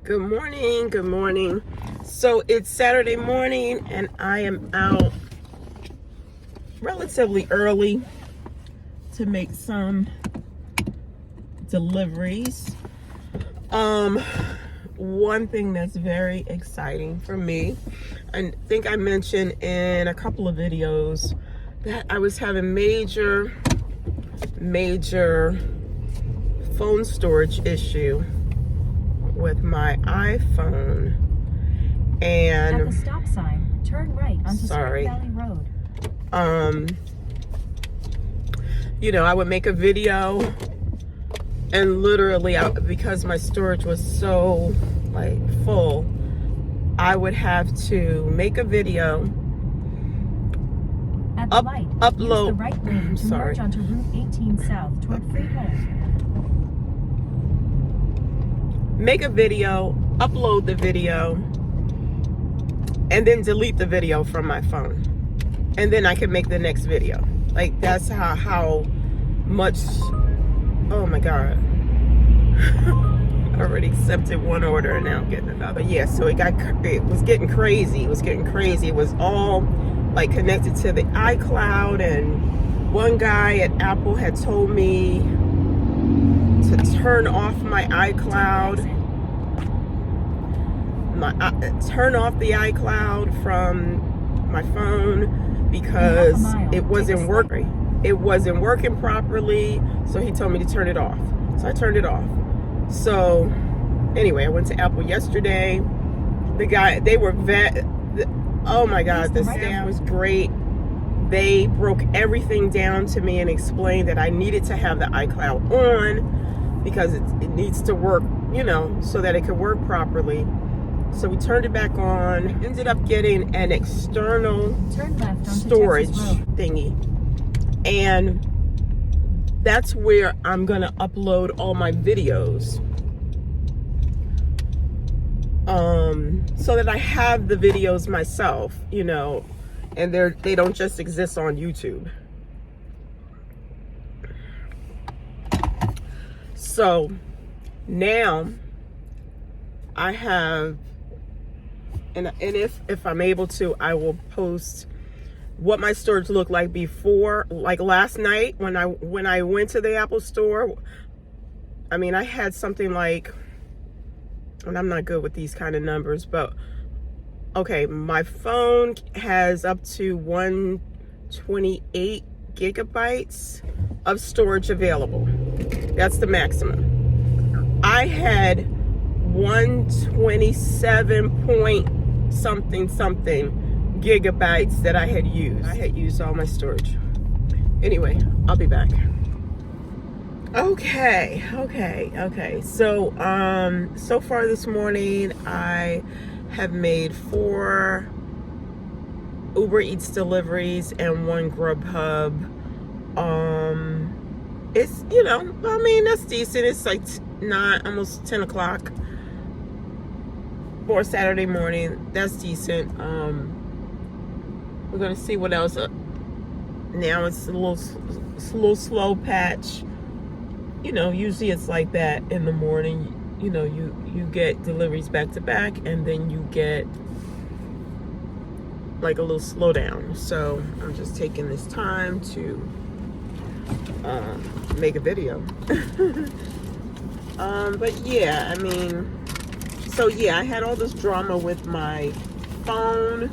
Good morning, good morning. So it's Saturday morning and I am out relatively early to make some deliveries. One thing that's very exciting for me, I think I mentioned in a couple of videos that I was having major phone storage issue with my iPhone, and at the stop sign, turn right onto Spring Valley Road. I would make a video, and literally, because my storage was so full, I would have to make a video, At the light, upload. use the right lane to merge onto Route 18 South toward Freehold. Make a video, upload the video, and then delete the video from my phone. And then I can make the next video. That's how much, oh my God. I already accepted one order and now I'm getting another. Yeah, so it was getting crazy. It was all connected to the iCloud, and one guy at Apple had told me to turn off my iCloud, turn off the iCloud from my phone because it wasn't working properly. So he told me to turn it off. So I turned it off. So anyway, I went to Apple yesterday. Oh my God, the staff was great. They broke everything down to me and explained that I needed to have the iCloud on because it needs to work, so that it could work properly. So we turned it back on. Ended up getting an external storage thingy. And that's where I'm gonna upload all my videos. So that I have the videos myself, and they don't just exist on YouTube. So now I have, and if I'm able to, I will post what my storage looked like before, last night when I went to the Apple store. I mean, I had something and I'm not good with these kind of numbers, but okay, my phone has up to 128 gigabytes of storage available. That's the maximum. I had 127 point something gigabytes that I had used. I had used all my storage. Anyway, I'll be back. Okay. So far this morning, I have made 4 Uber Eats deliveries and 1 Grubhub. It's, that's decent. It's almost 10 o'clock for Saturday morning. That's decent. We're gonna see what else. Now it's a little slow patch. Usually it's like that in the morning. You get deliveries back to back, and then you get a little slowdown. So I'm just taking this time to make a video. But yeah, I had all this drama with my phone,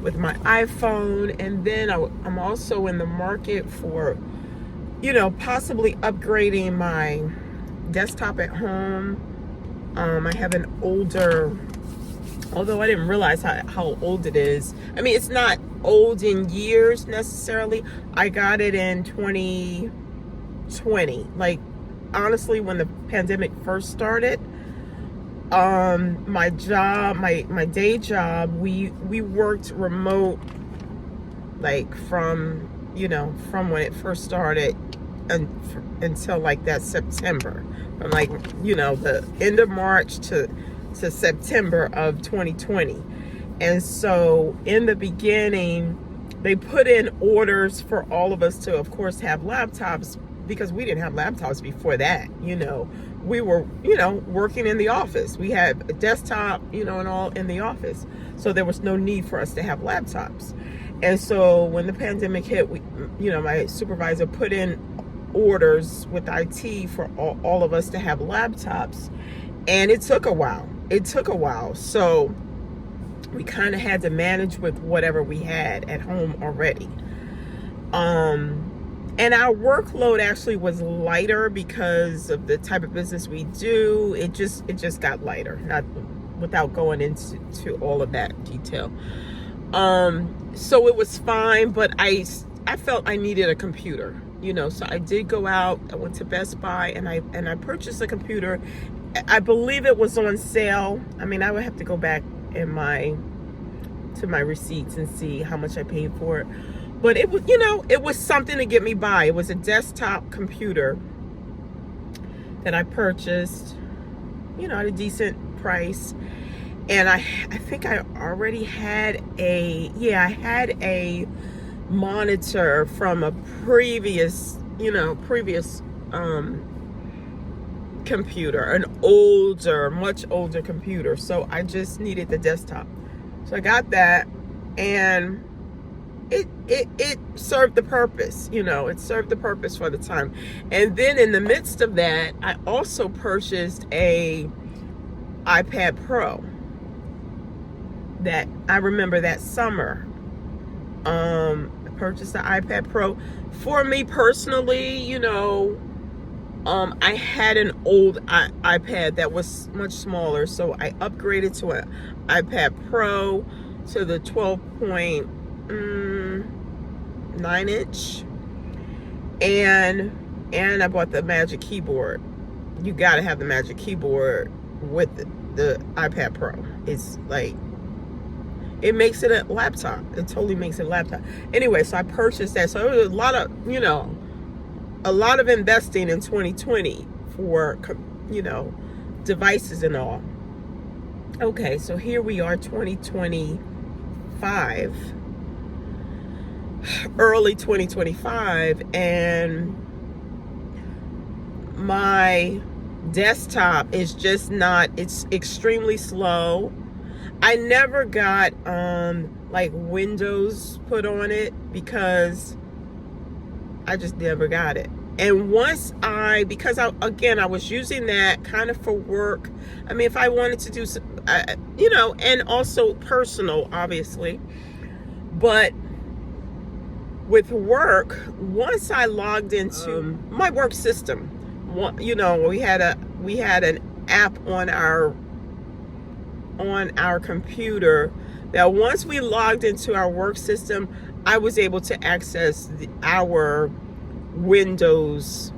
with my iPhone, and then I'm also in the market for possibly upgrading my desktop at home. I have an older, although I didn't realize how old it is. I mean, it's not old in years necessarily. I got it in 2020. Honestly, when the pandemic first started, my day job, we worked remote, from when it first started until that September, from the end of March to September of 2020. And so in the beginning, they put in orders for all of us to, of course, have laptops, because we didn't have laptops before that. we were, you know, working in the office. We had a desktop, you know, and all in the office. So there was no need for us to have laptops. And so when the pandemic hit, we, you know, my supervisor put in orders with IT for all of us to have laptops. And it took a while. So we kind of had to manage with whatever we had at home already. And our workload actually was lighter because of the type of business we do. It just got lighter, not without going into all of that detail. So it was fine, but I felt I needed a computer, you know, so I did go out. I went to Best Buy and I purchased a computer. I believe it was on sale. I mean, I would have to go back to my receipts and see how much I paid for it. But it was, you know, it was something to get me by. It was a desktop computer that I purchased, you know, at a decent price. And I think I already had a monitor from a previous computer, an much older computer. So I just needed the desktop. So I got that, and it served the purpose, you know, it served the purpose for the time. And then in the midst of that, I also purchased a iPad Pro that I remember that summer. I purchased the iPad Pro. For me personally, you know, I had an old iPad that was much smaller, so I upgraded to an iPad Pro to the 12.9 inch, and I bought the Magic Keyboard. You got to have the Magic Keyboard with the iPad Pro. It's like, it makes it a laptop. It totally makes it a laptop. Anyway, so I purchased that. So it was a lot of investing in 2020 for, you know, devices and all. Okay, so here we are, 2025, early 2025, and my desktop is just not, it's extremely slow. I never got like Windows put on it because I just never got it. And once because I was using that kind of for work. I mean, if I wanted to do some, you know, and also personal, obviously. But with work, once I logged into my work system, you know, we had an app on our computer that once we logged into our work system, I was able to access our Windows,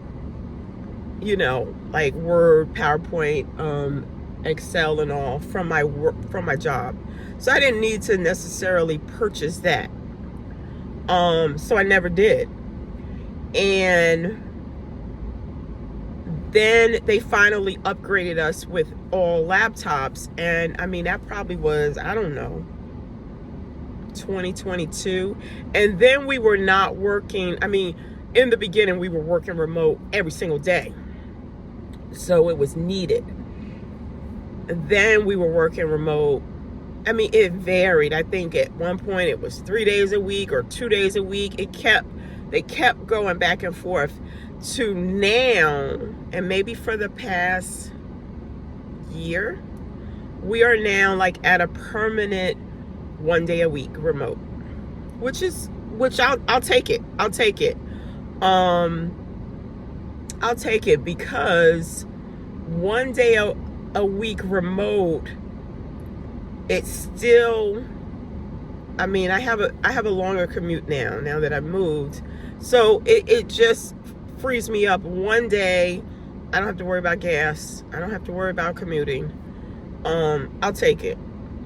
you know, like Word, PowerPoint, Excel and all from my work, from my job. So I didn't need to necessarily purchase that. So I never did. And then they finally upgraded us with all laptops. And I mean, that probably was, I don't know, 2022. And then we were not working. I mean, in the beginning, we were working remote every single day. So it was needed. And then we were working remote. I mean, it varied. I think at one point it was 3 days a week or 2 days a week. They kept going back and forth to now, and maybe for the past year, we are now like at a permanent 1 day a week remote, which I'll take it. I'll take it because 1 day a week remote, it's still, I mean, I have a longer commute now that I've moved. So it just frees me up 1 day. I don't have to worry about gas. I don't have to worry about commuting. I'll take it,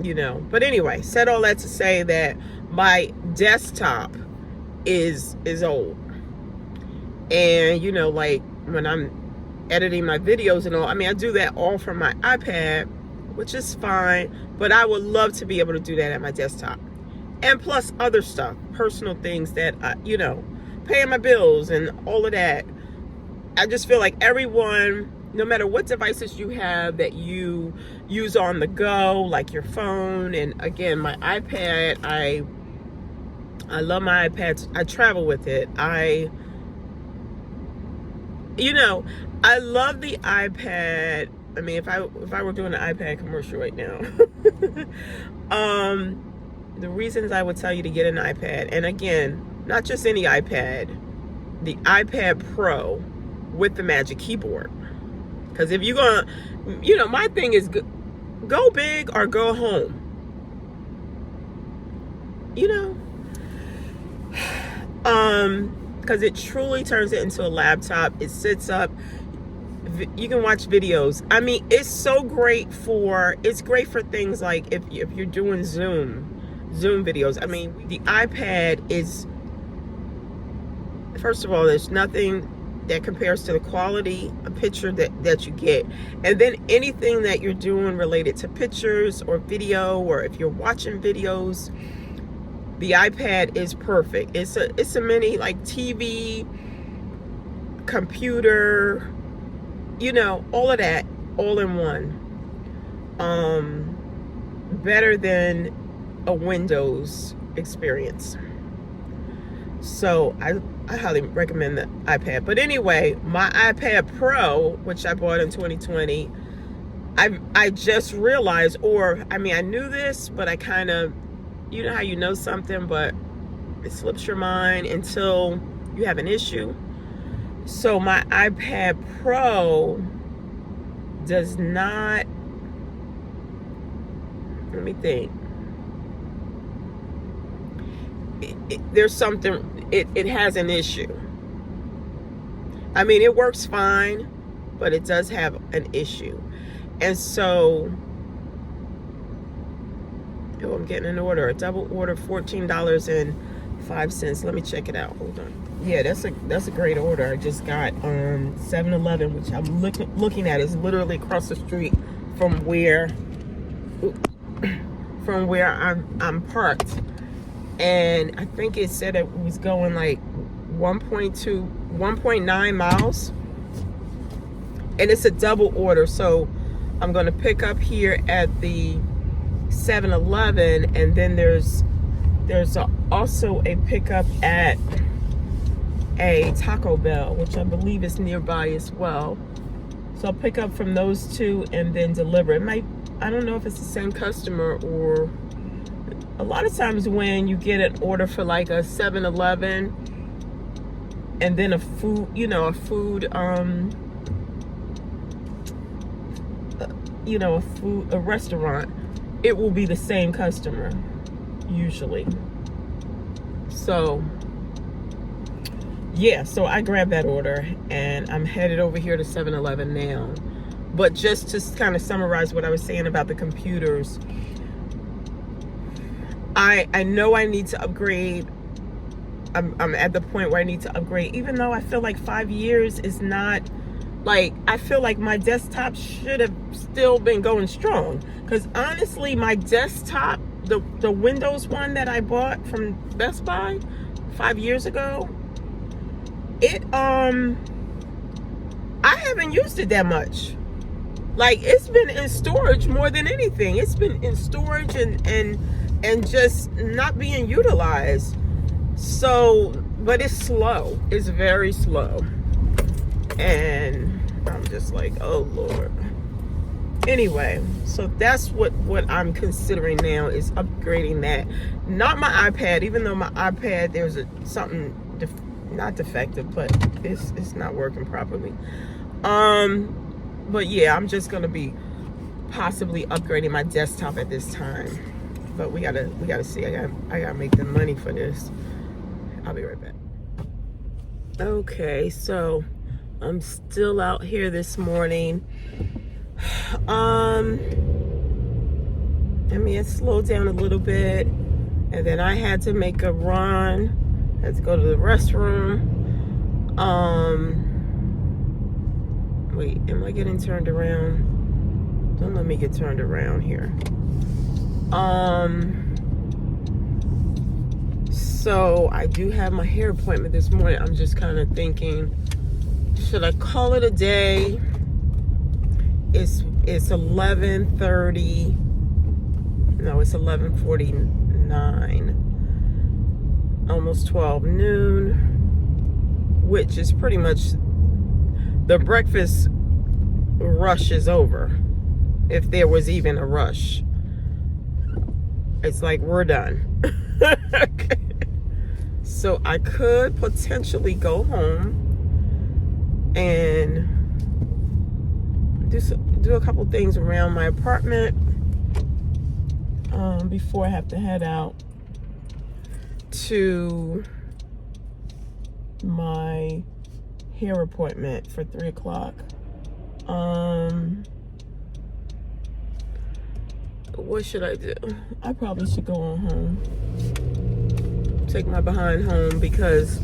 you know. But anyway, said all that to say that my desktop is old. And, you know, like when I'm editing my videos and all, I mean, I do that all from my iPad, which is fine, but I would love to be able to do that at my desktop. And plus other stuff, personal things that, you know, paying my bills and all of that. I just feel like everyone no matter what devices you have that you use on the go, like your phone, and again, my iPad, I love my iPad. I travel with it. I love the iPad. I mean, if I were doing an iPad commercial right now, the reasons I would tell you to get an iPad, and again, not just any iPad, the iPad Pro with the Magic Keyboard. Because if you're gonna, my thing is go big or go home. Because it truly turns it into a laptop. It sits up. You can watch videos. I mean, it's great for things like if you're doing Zoom videos. I mean, the iPad is, first of all, there's nothing that compares to the quality of picture that you get. And then anything that you're doing related to pictures or video, or if you're watching videos, the iPad is perfect. It's a mini, like, TV, computer, all of that, all in one. Better than a Windows experience. So I highly recommend the iPad. But anyway, my iPad Pro, which I bought in 2020, I just realized, I knew this, but I kind of, you know how you know something, but it slips your mind until you have an issue. So my iPad Pro does not, let me think. There's something, it has an issue. I mean, it works fine, but it does have an issue. And so, I'm getting an order, a double order, $14.05. Let me check it out. Hold on. Yeah, that's a great order. I just got 7-Eleven, which I'm looking at, is literally across the street from where I'm parked. And I think it said it was going like 1.9 miles. And it's a double order. So I'm going to pick up here at the 7-Eleven, and then there's also a pickup at a Taco Bell, which I believe is nearby as well. So I'll pick up from those two and then deliver. I don't know if it's the same customer, or a lot of times when you get an order for like a 7-Eleven and then a restaurant, it will be the same customer usually. So yeah, so I grabbed that order and I'm headed over here to 7-Eleven now. But just to kind of summarize what I was saying about the computers, I know I need to upgrade. I'm at the point where I need to upgrade, even though I feel like 5 years is not, like, I feel like my desktop should have still been going strong. Because honestly, my desktop, the Windows one that I bought from Best Buy 5 years ago, I haven't used it that much. Like, it's been in storage more than anything. It's been in storage and just not being utilized. So, but it's slow. It's very slow. And I'm just like, oh Lord. Anyway, so that's what I'm considering now, is upgrading that. Not my iPad, even though my iPad, there's something not defective, but it's not working properly. But yeah, I'm just gonna be possibly upgrading my desktop at this time. But we gotta see. I gotta make the money for this. I'll be right back. Okay, so I'm still out here this morning. I mean, it slowed down a little bit, and then I had to make a run. I had to go to the restroom. Wait, am I getting turned around? Don't let me get turned around here. So I do have my hair appointment this morning. I'm just kind of thinking, should I call it a day it's 11:30. No, it's 11:49. Almost 12 noon, which is pretty much the breakfast rush is over. If there was even a rush, it's like we're done. Okay. So I could potentially go home and do a couple things around my apartment before I have to head out to my hair appointment for 3 o'clock. What should I do? I probably should go on home. Take my behind home because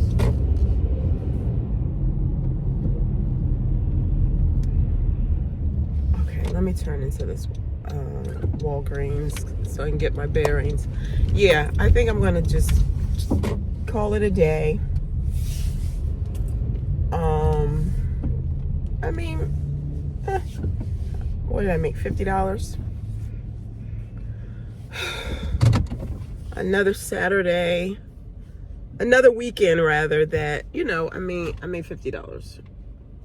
okay, let me turn into this Walgreens so I can get my bearings. Yeah, I think I'm gonna just call it a day. I mean, what did I make? $50. Another Saturday, another weekend rather, that, you know, I made $50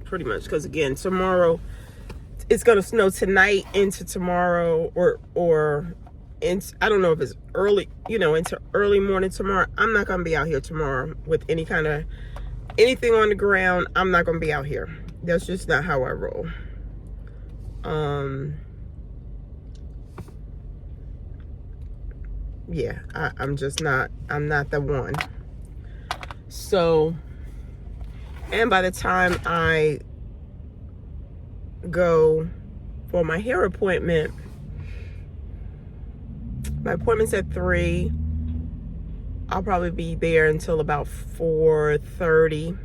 pretty much, because again, tomorrow it's gonna snow tonight into tomorrow, or I don't know if it's early, you know, into early morning tomorrow. I'm not gonna be out here tomorrow with anything on the ground. I'm not gonna be out here. That's just not how I roll. Yeah, I'm not the one. So, and by the time I go for my hair appointment, my appointment's at 3. I'll probably be there until about 4:30.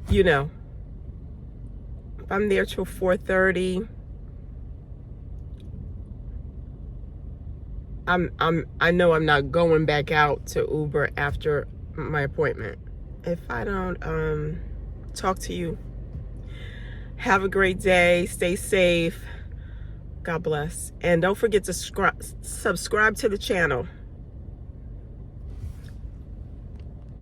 You know, if I'm there till 4:30, I know I'm not going back out to Uber after my appointment. If I don't talk to you, have a great day. Stay safe. God bless. And don't forget to subscribe to the channel.